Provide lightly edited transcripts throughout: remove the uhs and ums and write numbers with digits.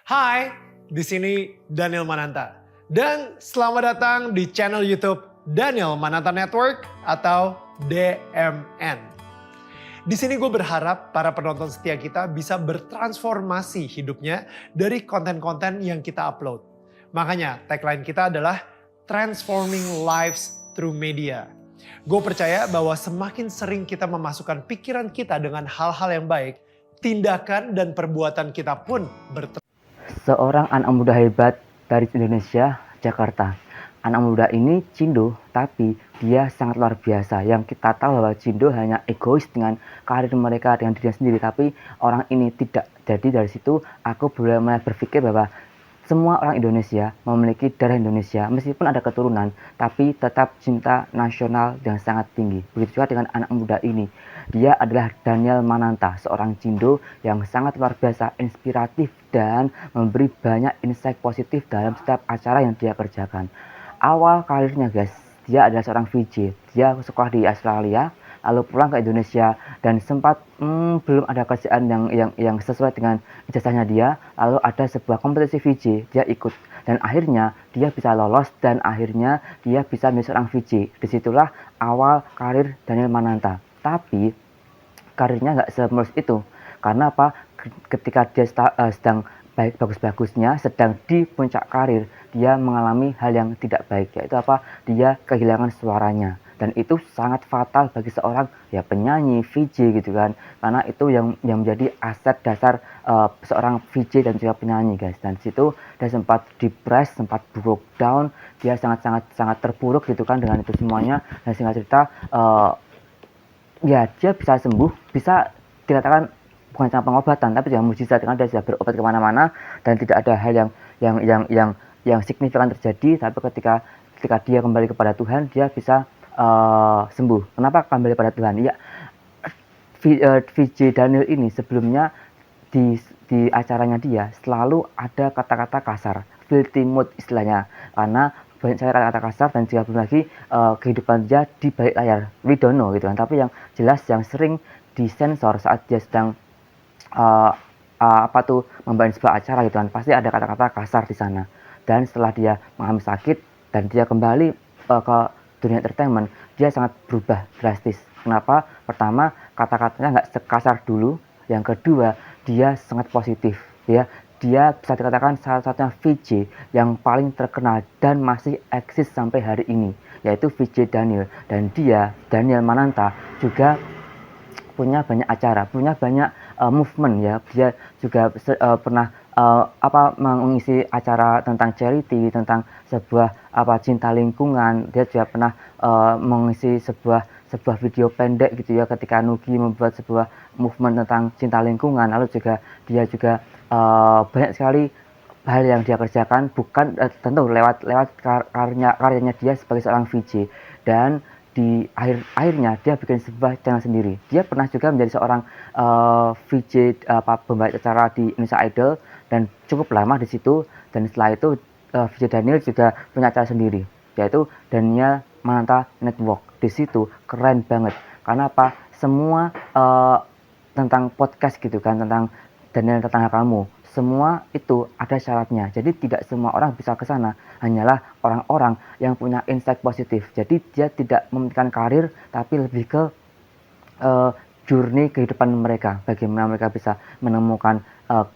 Hai, di sini Daniel Mananta. Dan selamat datang di channel YouTube Daniel Mananta Network atau DMN. Di sini gue berharap para penonton setia kita bisa bertransformasi hidupnya dari konten-konten yang kita upload. Makanya tagline kita adalah Transforming Lives Through Media. Gue percaya bahwa semakin sering kita memasukkan pikiran kita dengan hal-hal yang baik, tindakan dan perbuatan kita pun Seorang anak muda hebat dari Indonesia, Jakarta. Anak muda ini Cindo, tapi dia sangat luar biasa. Yang kita tahu bahwa Cindo hanya egois dengan karir mereka, dengan dirinya sendiri. Tapi orang ini tidak. Jadi dari situ aku mulai berpikir bahwa semua orang Indonesia memiliki darah Indonesia, meskipun ada keturunan, tapi tetap cinta nasional yang sangat tinggi. Begitu juga dengan anak muda ini. Dia adalah Daniel Mananta, seorang Cindo yang sangat luar biasa, inspiratif, dan memberi banyak insight positif dalam setiap acara yang dia kerjakan. Awal karirnya guys, dia adalah seorang VJ. Dia sekolah di Australia, lalu pulang ke Indonesia dan sempat belum ada kerjaan yang sesuai dengan ijazahnya dia. Lalu ada sebuah kompetisi VJ, dia ikut dan akhirnya dia bisa lolos dan akhirnya dia bisa menjadi seorang VJ. Disitulah awal karir Daniel Mananta. Tapi karirnya nggak semulus itu. Karena apa? Ketika dia sedang bagus-bagusnya, sedang di puncak karir, dia mengalami hal yang tidak baik, yaitu apa? Dia kehilangan suaranya. Dan itu sangat fatal bagi seorang penyanyi, VJ gitu kan. Karena itu yang menjadi aset dasar seorang VJ dan juga penyanyi guys. Dan situ dia sempat depres, sempat broke down, dia sangat terpuruk gitu kan dengan itu semuanya. Dan singkat cerita dia bisa sembuh, bisa dikatakan bukan cuma pengobatan tapi juga mujizat, karena dia sudah berobat kemana-mana dan tidak ada hal yang signifikan terjadi. Tapi ketika dia kembali kepada Tuhan, dia bisa sembuh. Kenapa kembali pada Tuhan? Ya, VJ Daniel ini sebelumnya di acaranya dia selalu ada kata-kata kasar, filthy mood istilahnya, karena banyak sekali kata-kata kasar dan juga belum lagi kehidupan dia di balik layar, we don't know gitu kan. Tapi yang jelas yang sering disensor saat dia sedang membangun sebuah acara gitu kan, pasti ada kata-kata kasar di sana. Dan setelah dia mengalami sakit dan dia kembali ke dunia entertainment, dia sangat berubah drastis. Kenapa? Pertama, kata-katanya nggak sekasar dulu. Yang kedua, dia sangat positif. Dia bisa dikatakan salah satunya VJ yang paling terkenal dan masih eksis sampai hari ini, yaitu VJ Daniel. Dan dia, Daniel Mananta, juga punya banyak acara, punya banyak movement ya. Dia juga pernah mengisi acara tentang charity, tentang sebuah cinta lingkungan. Dia juga pernah mengisi sebuah video pendek gitu ya, ketika Nugi membuat sebuah movement tentang cinta lingkungan. Lalu juga dia juga banyak sekali hal yang dia kerjakan, bukan tentu lewat karyanya dia sebagai seorang VJ. Dan di akhirnya dia bikin sebuah channel sendiri. Dia pernah juga menjadi seorang VJ pembawa acara di Indonesia Idol dan cukup lama di situ. Dan setelah itu VJ Daniel juga punya acara sendiri, yaitu Daniel Mananta Network. Di situ keren banget. Karena apa? Semua tentang podcast gitu kan, tentang Daniel tetangga kamu, semua itu ada syaratnya. Jadi tidak semua orang bisa ke sana, hanyalah orang-orang yang punya insight positif. Jadi dia tidak mementingkan karir, tapi lebih ke journey kehidupan mereka, bagaimana mereka bisa menemukan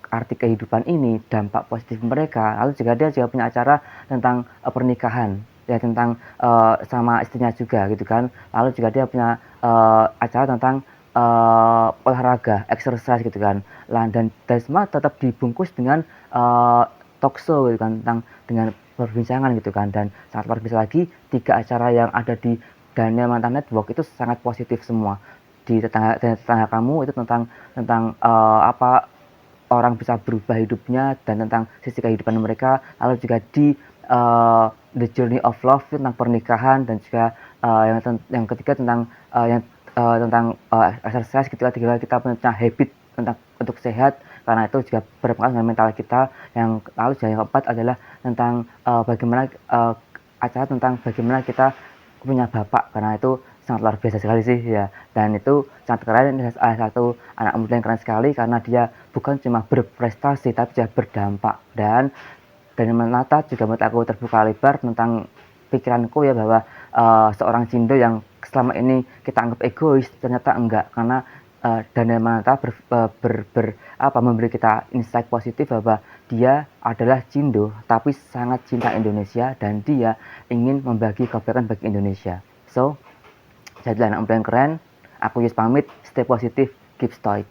arti kehidupan ini, dampak positif mereka. Lalu juga dia juga punya acara tentang pernikahan, ya, tentang sama istrinya juga gitu kan. Lalu juga dia punya acara tentang olahraga, exercise gitu kan. Dan semua tetap dibungkus dengan talk show gitu kan, dengan perbincangan gitu kan. Dan sangat luar biasa lagi, 3 acara yang ada di Daniel Mananta Network itu sangat positif semua. Di tetangga kamu itu tentang orang bisa berubah hidupnya dan tentang sisi kehidupan mereka. Lalu juga di The Journey of Love tentang pernikahan, dan juga yang ketiga tentang exercise gitu. Kita punya habit untuk sehat, karena itu juga berpengaruh dengan mental kita. Yang lalu juga yang keempat adalah tentang bagaimana acara tentang bagaimana kita punya bapak, karena itu sangat luar biasa sekali sih ya, dan itu sangat keren. Ini salah satu anak muda yang keren sekali karena dia bukan cuma berprestasi tapi juga berdampak. Dan Daniel Mananta juga membuat aku terbuka lebar tentang pikiranku ya, bahwa seorang Cindo yang selama ini kita anggap egois ternyata enggak, karena Daniel Mananta memberi kita insight positif bahwa dia adalah Cindo tapi sangat cinta Indonesia dan dia ingin membagi kebaikan bagi Indonesia. So, jadilah anak muda yang keren. Aku Yus pamit, stay positif, keep stoic.